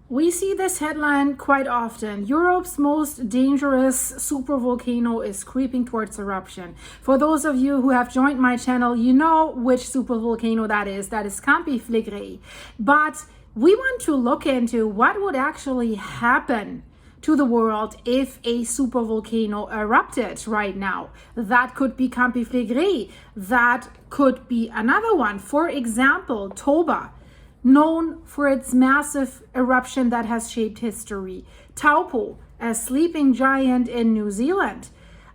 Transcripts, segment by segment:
We see this headline quite often. Europe's most dangerous supervolcano is creeping towards eruption. For those of you who have joined my channel, you know which supervolcano that is. That is Campi Flegrei. But we want to look into what would actually happen to the world if a supervolcano erupted right now. That could be Campi Flegrei. That could be another one. For example, Toba, known for its massive eruption that has shaped history. Taupo, a sleeping giant in New Zealand.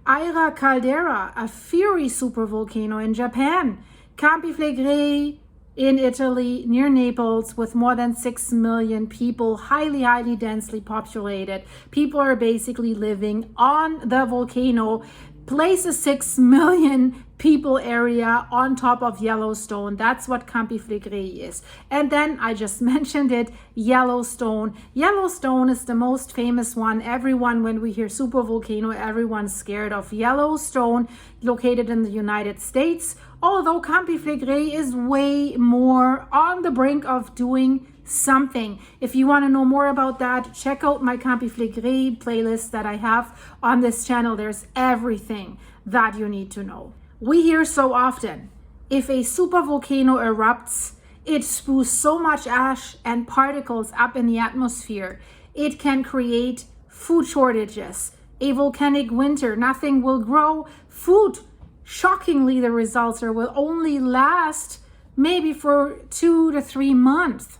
Aira Caldera, a fiery supervolcano in Japan. Campi Flegrei in Italy, near Naples, with more than 6 million people, highly densely populated. People are basically living on the volcano. Place a 6 million people area on top of Yellowstone. That's what Campi Flegrei is. And then I just mentioned it, Yellowstone. Yellowstone is the most famous one. Everyone, when we hear supervolcano, everyone's scared of Yellowstone, located in the United States. Although Campi Flegrei is way more on the brink of doing something. If you want to know more about that, check out my Campi Flegrei playlist that I have on this channel. There's everything that you need to know. We hear so often, if a supervolcano erupts, it spews so much ash and particles up in the atmosphere, it can create food shortages, a volcanic winter, nothing will grow. Food, shockingly, the results are will only last maybe for 2 to 3 months.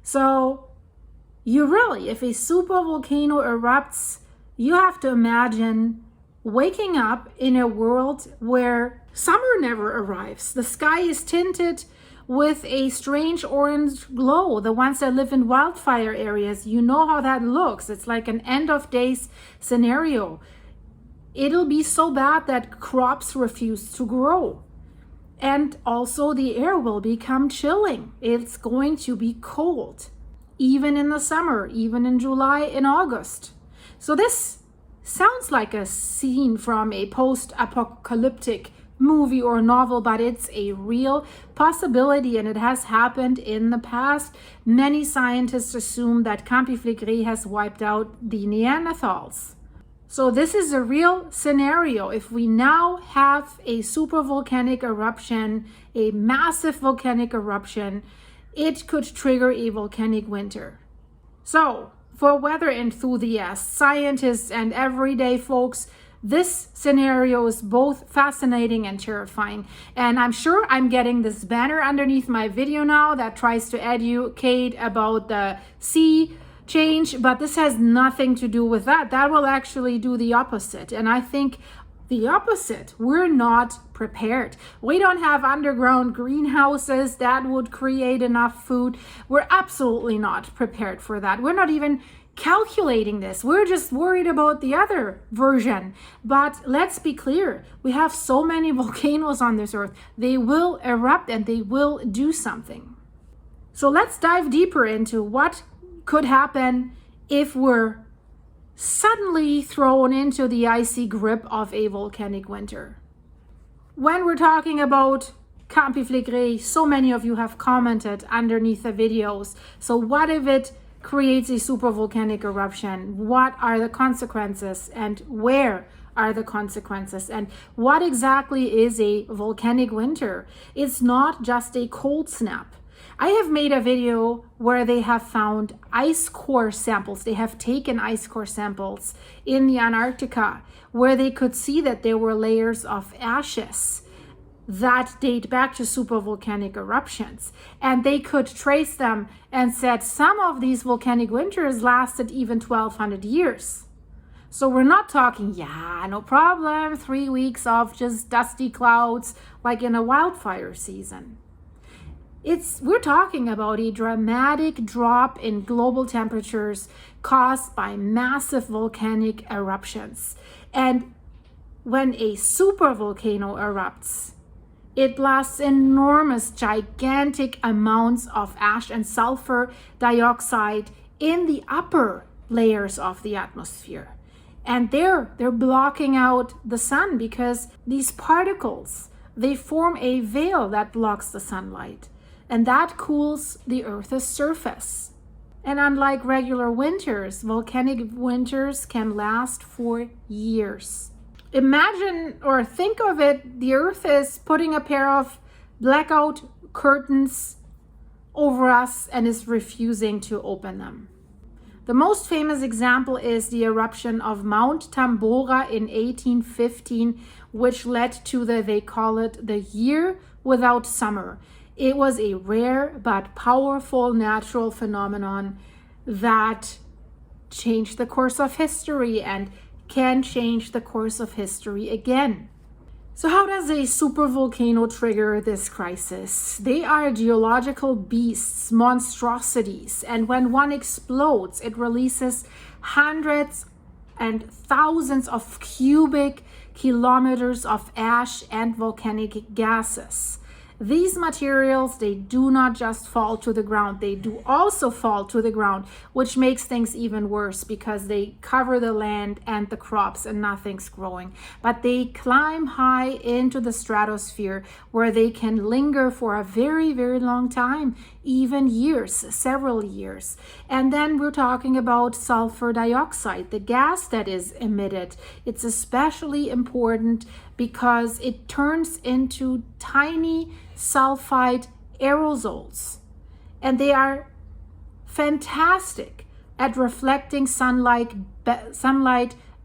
So you really, if a supervolcano erupts, you have to imagine waking up in a world where summer never arrives. The sky is tinted with a strange orange glow. The ones that live in wildfire areas, you know how that looks. It's like an end of days scenario. It'll be so bad that crops refuse to grow. And also the air will become chilling. It's going to be cold, even in the summer, even in July and August. So this sounds like a scene from a post-apocalyptic movie or novel, but it's a real possibility and it has happened in the past. Many scientists assume that Campi Flegrei has wiped out the Neanderthals. So this is a real scenario. If we now have a supervolcanic eruption, a massive volcanic eruption, it could trigger a volcanic winter. So for weather enthusiasts, scientists, and everyday folks, this scenario is both fascinating and terrifying. And I'm sure I'm getting this banner underneath my video now that tries to educate about the sea change, but this has nothing to do with that. That will actually do the opposite. And I think the opposite. We're not prepared. We don't have underground greenhouses that would create enough food. We're absolutely not prepared for that. We're not even calculating this. We're just worried about the other version. But let's be clear. We have so many volcanoes on this earth. They will erupt and they will do something. So let's dive deeper into what could happen if we're suddenly thrown into the icy grip of a volcanic winter. When we're talking about Campi Flegrei, so many of you have commented underneath the videos. So what if it creates a supervolcanic eruption? What are the consequences and where are the consequences? And what exactly is a volcanic winter? It's not just a cold snap. I have made a video where they have found ice core samples. They have taken ice core samples in the Antarctica where they could see that there were layers of ashes that date back to supervolcanic eruptions. And they could trace them and said some of these volcanic winters lasted even 1,200 years. So we're not talking, yeah, no problem, 3 weeks of just dusty clouds like in a wildfire season. We're talking about a dramatic drop in global temperatures caused by massive volcanic eruptions. And when a supervolcano erupts, it blasts enormous, gigantic amounts of ash and sulfur dioxide in the upper layers of the atmosphere. And they're blocking out the sun because these particles, they form a veil that blocks the sunlight. And that cools the Earth's surface. And unlike regular winters, volcanic winters can last for years. Imagine or think of it, the Earth is putting a pair of blackout curtains over us and is refusing to open them. The most famous example is the eruption of Mount Tambora in 1815, which led to they call it the year without summer. It was a rare but powerful natural phenomenon that changed the course of history and can change the course of history again. So how does a supervolcano trigger this crisis? They are geological beasts, monstrosities, and when one explodes, it releases hundreds and thousands of cubic kilometers of ash and volcanic gases. These materials, they do not just fall to the ground, they do also fall to the ground, which makes things even worse because they cover the land and the crops and nothing's growing. But they climb high into the stratosphere where they can linger for a very, very long time, even years, several years. And then we're talking about sulfur dioxide, the gas that is emitted. It's especially important because it turns into tiny sulfide aerosols, and they are fantastic at reflecting sunlight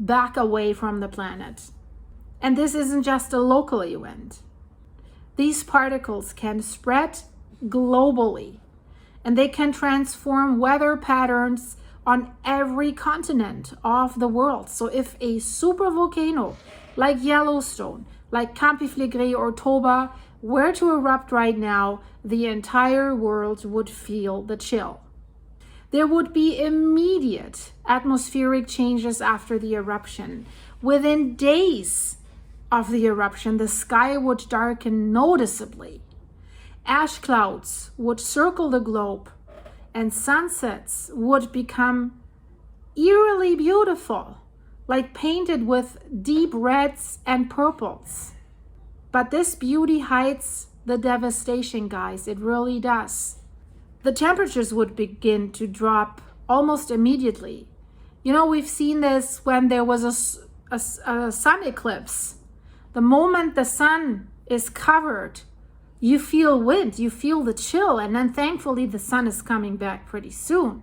back away from the planet. And this isn't just a local event. These particles can spread globally, and they can transform weather patterns on every continent of the world. So if a supervolcano like Yellowstone, like Campi Flegrei or Toba were to erupt right now, the entire world would feel the chill. There would be immediate atmospheric changes after the eruption. Within days of the eruption, the sky would darken noticeably. Ash clouds would circle the globe, and sunsets would become eerily beautiful, like painted with deep reds and purples. But this beauty hides the devastation, guys. It really does. The temperatures would begin to drop almost immediately. You know, we've seen this when there was a sun eclipse. The moment the sun is covered, you feel wind, you feel the chill, and then thankfully the sun is coming back pretty soon.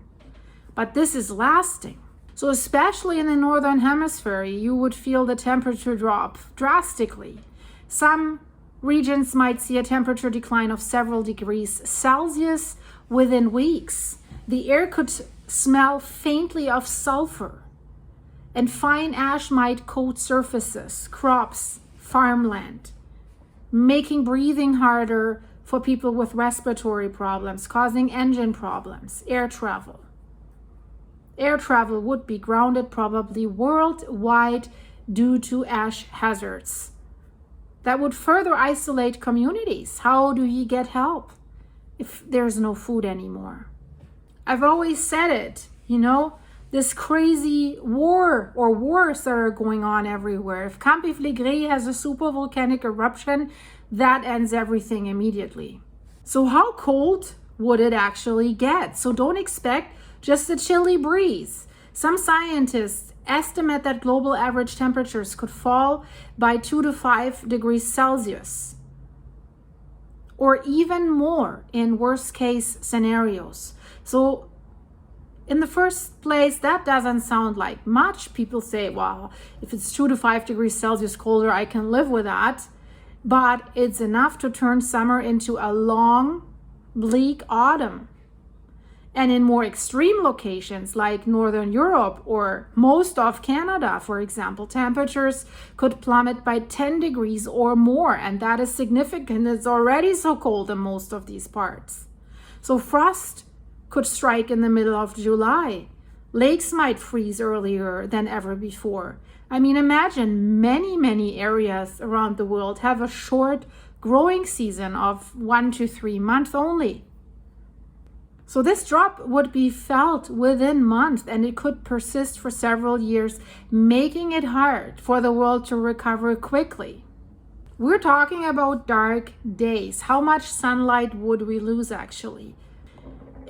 But this is lasting. So especially in the northern hemisphere, you would feel the temperature drop drastically. Some regions might see a temperature decline of several degrees Celsius within weeks. The air could smell faintly of sulfur, and fine ash might coat surfaces, crops, farmland, making breathing harder for people with respiratory problems, causing engine problems, air travel. Air travel would be grounded probably worldwide due to ash hazards. That would further isolate communities. How do you get help if there's no food anymore? I've always said it, you know, this crazy war or wars that are going on everywhere. If Campi Flegrei has a supervolcanic eruption, that ends everything immediately. So how cold would it actually get? So don't expect just a chilly breeze. Some scientists estimate that global average temperatures could fall by 2 to 5 degrees Celsius, or even more in worst case scenarios. So in the first place, that doesn't sound like much. People say, well, if it's 2 to 5 degrees Celsius colder, I can live with that. But it's enough to turn summer into a long, bleak autumn. And in more extreme locations like Northern Europe or most of Canada, for example, temperatures could plummet by 10 degrees or more. And that is significant. It's already so cold in most of these parts. So frost could strike in the middle of July. Lakes might freeze earlier than ever before. I mean, imagine many areas around the world have a short growing season of 1 to 3 months only. So this drop would be felt within months, and it could persist for several years, making it hard for the world to recover quickly. We're talking about dark days. How much sunlight would we lose actually?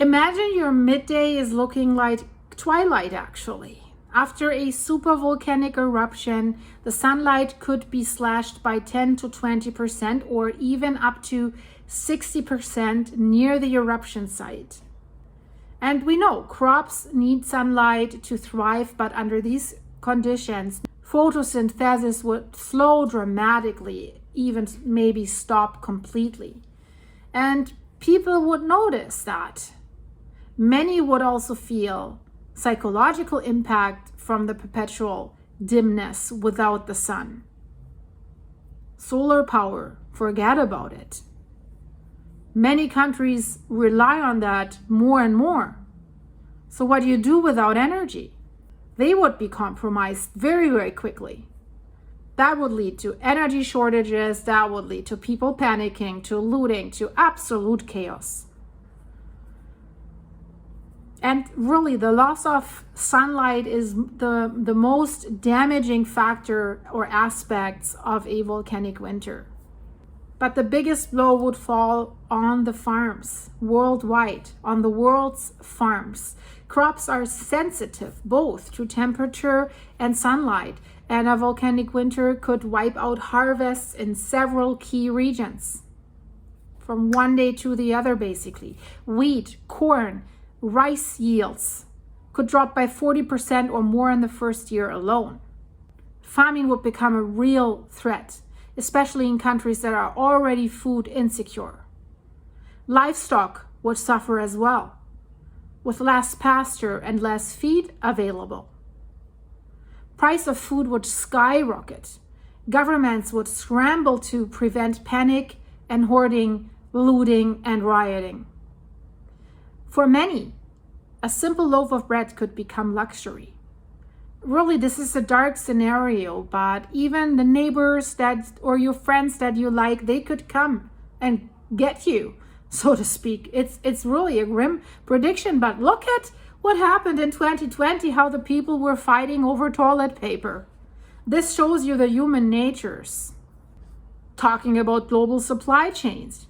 Imagine your midday is looking like twilight actually. After a supervolcanic eruption, the sunlight could be slashed by 10 to 20% or even up to 60% near the eruption site. And we know crops need sunlight to thrive, but under these conditions, photosynthesis would slow dramatically, even maybe stop completely. And people would notice that. Many would also feel psychological impact from the perpetual dimness without the sun. Solar power, forget about it. Many countries rely on that more and more. So what do you do without energy? They would be compromised very, very quickly. That would lead to energy shortages, that would lead to people panicking, to looting, to absolute chaos. And really, the loss of sunlight is the most damaging factor or aspects of a volcanic winter. But the biggest blow would fall on the farms worldwide, on the world's farms. Crops are sensitive both to temperature and sunlight, and a volcanic winter could wipe out harvests in several key regions. From one day to the other, basically. Wheat, corn, rice yields could drop by 40% or more in the first year alone. Famine would become a real threat, especially in countries that are already food insecure. Livestock would suffer as well, with less pasture and less feed available. Price of food would skyrocket. Governments would scramble to prevent panic and hoarding, looting, and rioting. For many, a simple loaf of bread could become luxury. Really, this is a dark scenario, but even the neighbors or your friends that you like, they could come and get you, so to speak. It's really a grim prediction, but look at what happened in 2020, how the people were fighting over toilet paper. This shows you the human natures. Talking about global supply chains.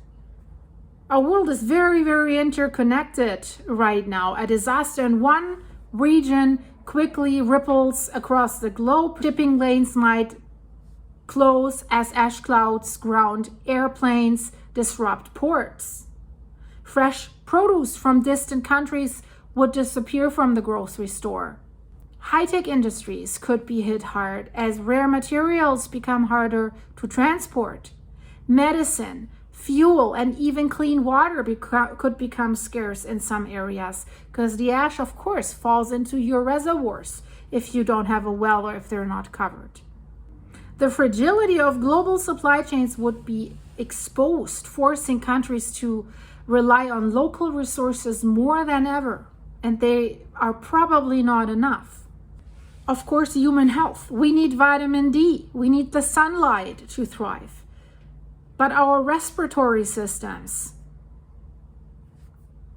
Our world is very, very interconnected right now. A disaster in one region quickly ripples across the globe. Shipping lanes might close as ash clouds ground airplanes, disrupt ports. Fresh produce from distant countries would disappear from the grocery store. High-tech industries could be hit hard as rare materials become harder to transport. Medicine, fuel, and even clean water could become scarce in some areas because the ash, of course, falls into your reservoirs if you don't have a well or if they're not covered. The fragility of global supply chains would be exposed, forcing countries to rely on local resources more than ever, and they are probably not enough. Of course, human health. We need vitamin D. We need the sunlight to thrive. But our respiratory systems,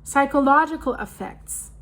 psychological effects.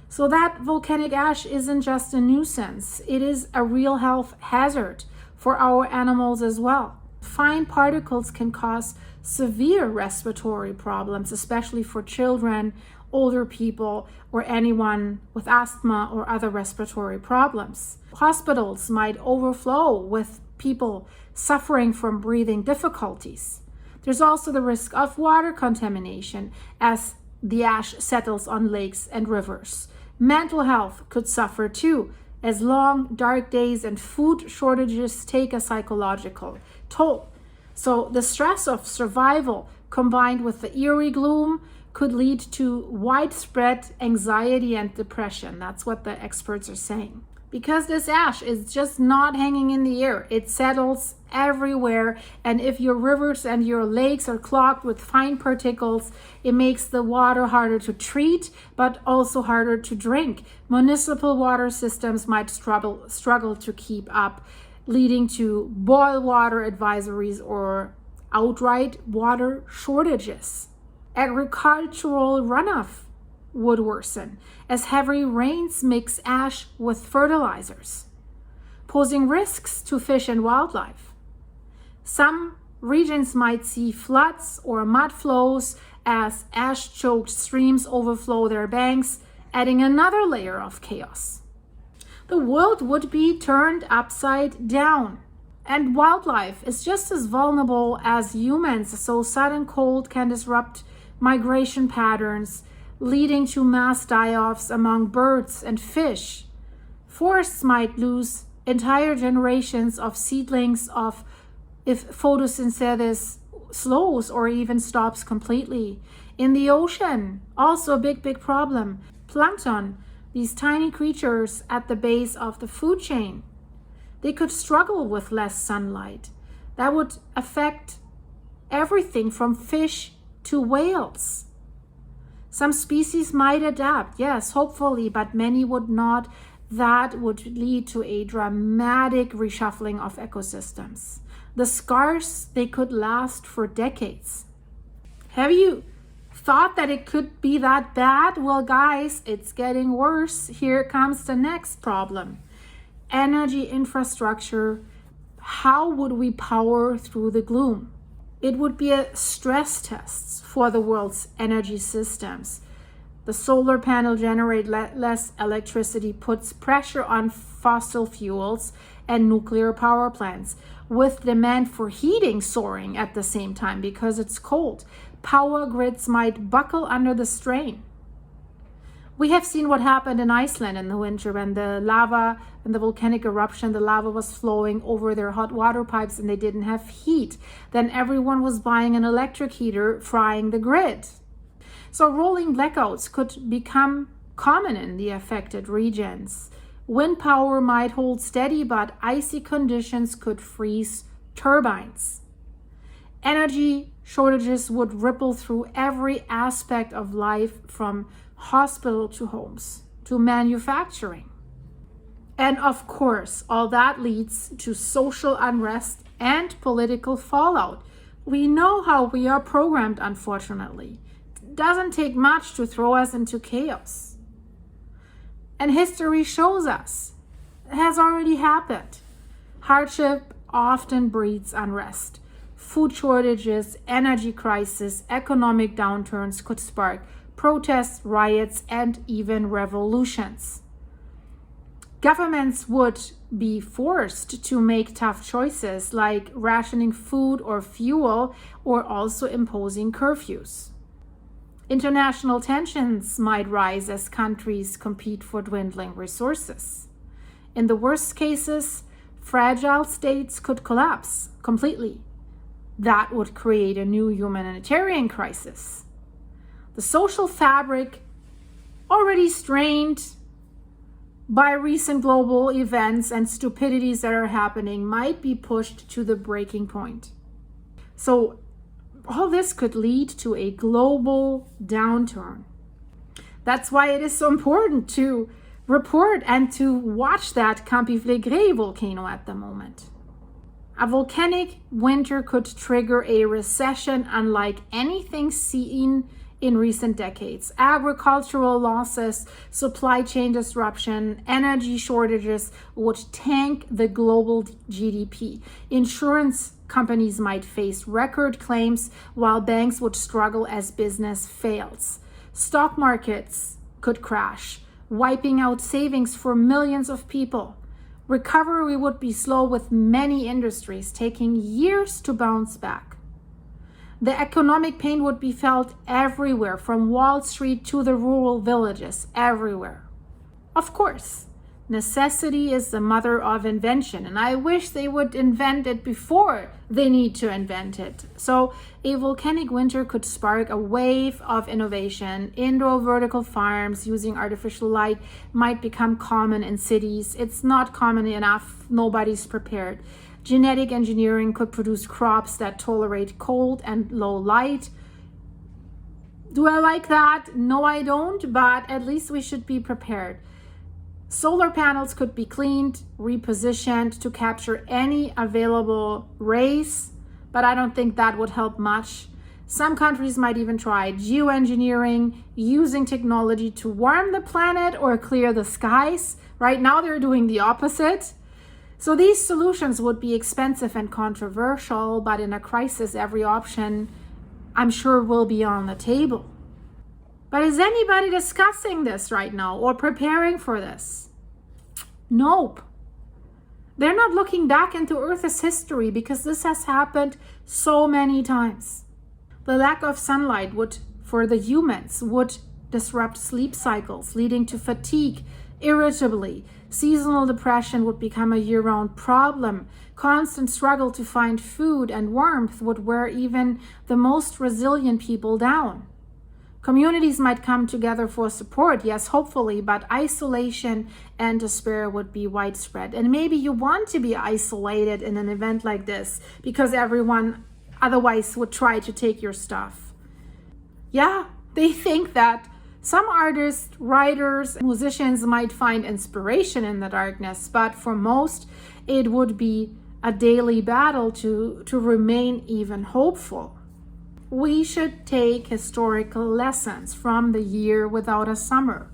So that volcanic ash isn't just a nuisance. It is a real health hazard for our animals as well. Fine particles can cause severe respiratory problems, especially for children, older people, or anyone with asthma or other respiratory problems. Hospitals might overflow with people suffering from breathing difficulties. There's also the risk of water contamination as the ash settles on lakes and rivers. Mental health could suffer too, as long, dark days and food shortages take a psychological toll. So the stress of survival combined with the eerie gloom could lead to widespread anxiety and depression. That's what the experts are saying. Because this ash is just not hanging in the air. It settles everywhere. And if your rivers and your lakes are clogged with fine particles, it makes the water harder to treat, but also harder to drink. Municipal water systems might struggle to keep up, leading to boil water advisories or outright water shortages. Agricultural runoff would worsen as heavy rains mix ash with fertilizers, posing risks to fish and wildlife. Some regions might see floods or mud flows as ash-choked streams overflow their banks, adding another layer of chaos. The world would be turned upside down. And wildlife is just as vulnerable as humans, so sudden cold can disrupt migration patterns, leading to mass die-offs among birds and fish. Forests might lose entire generations of seedlings if photosynthesis slows or even stops completely. In the ocean, also a big problem. Plankton, these tiny creatures at the base of the food chain, they could struggle with less sunlight. That would affect everything from fish to whales. Some species might adapt, yes, hopefully, but many would not. That would lead to a dramatic reshuffling of ecosystems. The scars, they could last for decades. Have you thought that it could be that bad? Well, guys, it's getting worse. Here comes the next problem. Energy infrastructure. How would we power through the gloom? It would be a stress test for the world's energy systems. The solar panel generate less electricity, puts pressure on fossil fuels and nuclear power plants, with demand for heating soaring at the same time because it's cold. Power grids might buckle under the strain. We have seen what happened in Iceland in the winter when the lava and the volcanic eruption, the lava was flowing over their hot water pipes and they didn't have heat. Then everyone was buying an electric heater, frying the grid. So rolling blackouts could become common in the affected regions. Wind power might hold steady, but icy conditions could freeze turbines. Energy shortages would ripple through every aspect of life, from hospital to homes to manufacturing. And of course, all that leads to social unrest and political fallout. We know how we are programmed, unfortunately. It doesn't take much to throw us into chaos. And history shows us it has already happened. Hardship often breeds unrest. Food shortages, energy crisis, economic downturns could spark protests, riots, and even revolutions. Governments would be forced to make tough choices like rationing food or fuel, or also imposing curfews. International tensions might rise as countries compete for dwindling resources. In the worst cases, fragile states could collapse completely. That would create a new humanitarian crisis. The social fabric, already strained by recent global events and stupidities that are happening, might be pushed to the breaking point. So all this could lead to a global downturn. That's why it is so important to report and to watch that Campi Flegrei volcano at the moment. A volcanic winter could trigger a recession unlike anything seen in recent decades. Agricultural losses, supply chain disruption, energy shortages would tank the global GDP. Insurance companies might face record claims, while banks would struggle as business fails. Stock markets could crash, wiping out savings for millions of people. Recovery would be slow, with many industries taking years to bounce back. The economic pain would be felt everywhere, from Wall Street to the rural villages, everywhere. Of course, necessity is the mother of invention, and I wish they would invent it before they need to invent it. So a volcanic winter could spark a wave of innovation. Indoor vertical farms using artificial light might become common in cities. It's not common enough. Nobody's prepared. Genetic engineering could produce crops that tolerate cold and low light. Do I like that? No, I don't, but at least we should be prepared. Solar panels could be cleaned, repositioned to capture any available rays, but I don't think that would help much. Some countries might even try geoengineering, using technology to warm the planet or clear the skies. Right now they're doing the opposite. So these solutions would be expensive and controversial, but in a crisis, every option I'm sure will be on the table. But is anybody discussing this right now or preparing for this? Nope. They're not looking back into Earth's history because this has happened so many times. The lack of sunlight for the humans would disrupt sleep cycles, leading to fatigue, irritability. Seasonal depression would become a year-round problem. Constant struggle to find food and warmth would wear even the most resilient people down. Communities might come together for support, yes, hopefully, but isolation and despair would be widespread. And maybe you want to be isolated in an event like this because everyone otherwise would try to take your stuff. Yeah, they think that some artists, writers, musicians might find inspiration in the darkness, but for most, it would be a daily battle to remain even hopeful. We should take historical lessons from the year without a summer,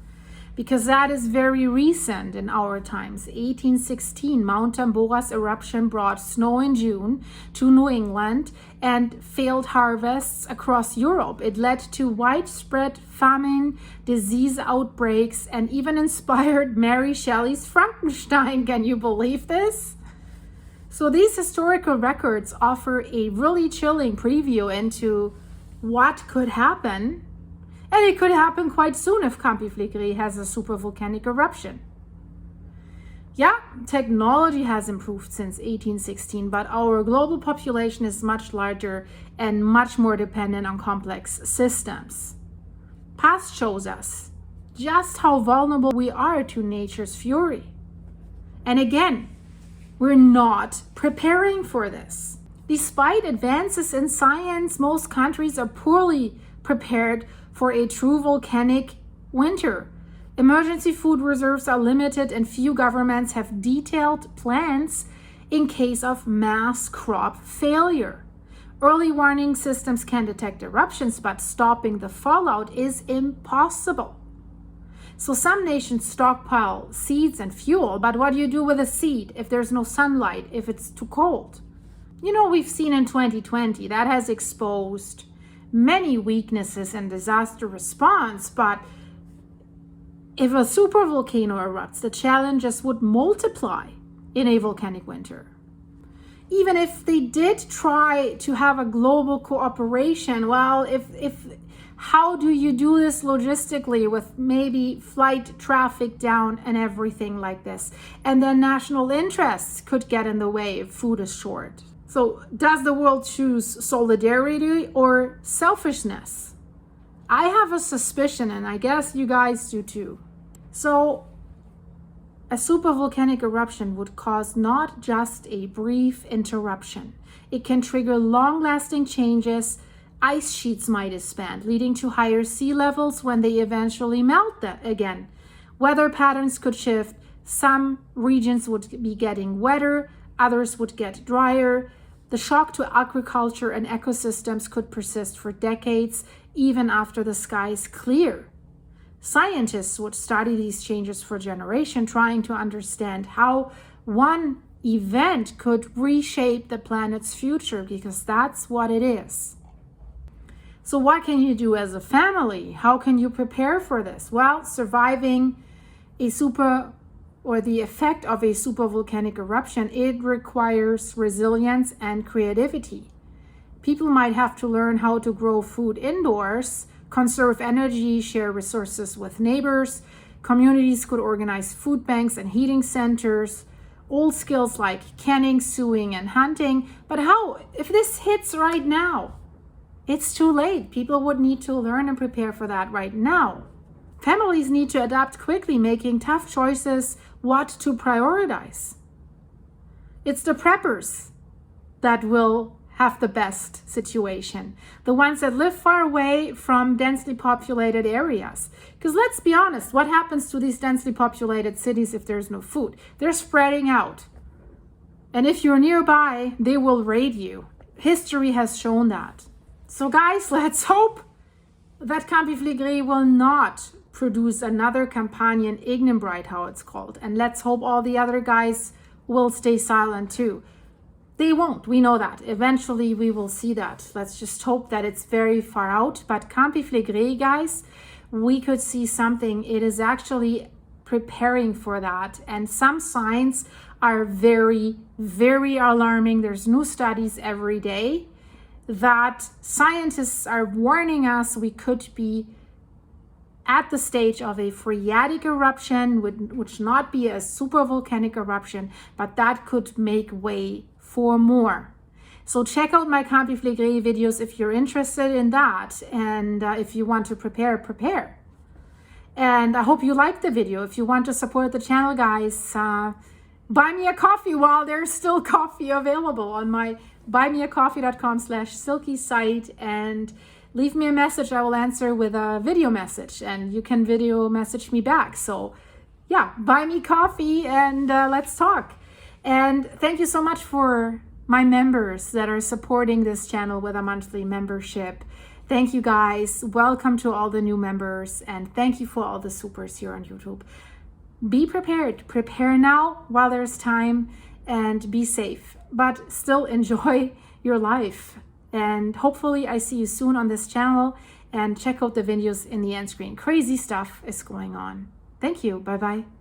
because that is very recent in our times. 1816, Mount Tambora's eruption brought snow in June to New England and failed harvests across Europe. It led to widespread famine, disease outbreaks, and even inspired Mary Shelley's Frankenstein. Can you believe this? So these historical records offer a really chilling preview into what could happen. And it could happen quite soon if Campi Flegrei has a supervolcanic eruption. Yeah, technology has improved since 1816, but our global population is much larger and much more dependent on complex systems. Past shows us just how vulnerable we are to nature's fury. And again, we're not preparing for this. Despite advances in science, most countries are poorly prepared for a true volcanic winter. Emergency food reserves are limited and few governments have detailed plans in case of mass crop failure. Early warning systems can detect eruptions, but stopping the fallout is impossible. So some nations stockpile seeds and fuel, but what do you do with a seed if there's no sunlight, if it's too cold? You know, we've seen in 2020 that has exposed many weaknesses in disaster response, but if a supervolcano erupts, the challenges would multiply in a volcanic winter. Even if they did try to have a global cooperation, well, how do you do this logistically with maybe flight traffic down and everything like this? And then national interests could get in the way if food is short. So does the world choose solidarity or selfishness? I have a suspicion, and I guess you guys do too. So a supervolcanic eruption would cause not just a brief interruption. It can trigger long-lasting changes. Ice sheets might expand, leading to higher sea levels when they eventually melt again. Weather patterns could shift. Some regions would be getting wetter, others would get drier. The shock to agriculture and ecosystems could persist for decades, even after the skies clear. Scientists would study these changes for generations, trying to understand how one event could reshape the planet's future, because that's what it is. So what can you do as a family? How can you prepare for this? Well, surviving the effect of a supervolcanic eruption, it requires resilience and creativity. People might have to learn how to grow food indoors, conserve energy, share resources with neighbors. Communities could organize food banks and heating centers. Old skills like canning, sewing, and hunting. But how if this hits right now? It's too late. People would need to learn and prepare for that right now. Families need to adapt quickly, making tough choices what to prioritize. It's the preppers that will have the best situation. The ones that live far away from densely populated areas. Because let's be honest, what happens to these densely populated cities if there's no food? They're spreading out. And if you're nearby, they will raid you. History has shown that. So guys, let's hope that Campi Flegrei will not produce another companion Ignimbrite, how it's called. And let's hope all the other guys will stay silent too. They won't. We know that. Eventually, we will see that. Let's just hope that it's very far out. But Campi Flegrei, guys, we could see something. It is actually preparing for that. And some signs are very, very alarming. There's new studies every day that scientists are warning us we could be at the stage of a phreatic eruption, which not be a supervolcanic eruption, but that could make way for more. So check out my Campi Flegrei videos if you're interested in that, and if you want to prepare. And I hope you liked the video. If you want to support the channel, guys, buy me a coffee while there's still coffee available on my buymeacoffee.com/silky site, and leave me a message. I will answer with a video message, and you can video message me back. So yeah, buy me coffee and let's talk. And thank you so much for my members that are supporting this channel with a monthly membership. Thank you, guys. Welcome to all the new members, and thank you for all the supers here on YouTube. Be prepared. Prepare now while there's time, and be safe, but still enjoy your life. And hopefully I see you soon on this channel, and check out the videos in the end screen. Crazy stuff is going on. Thank you. Bye-bye.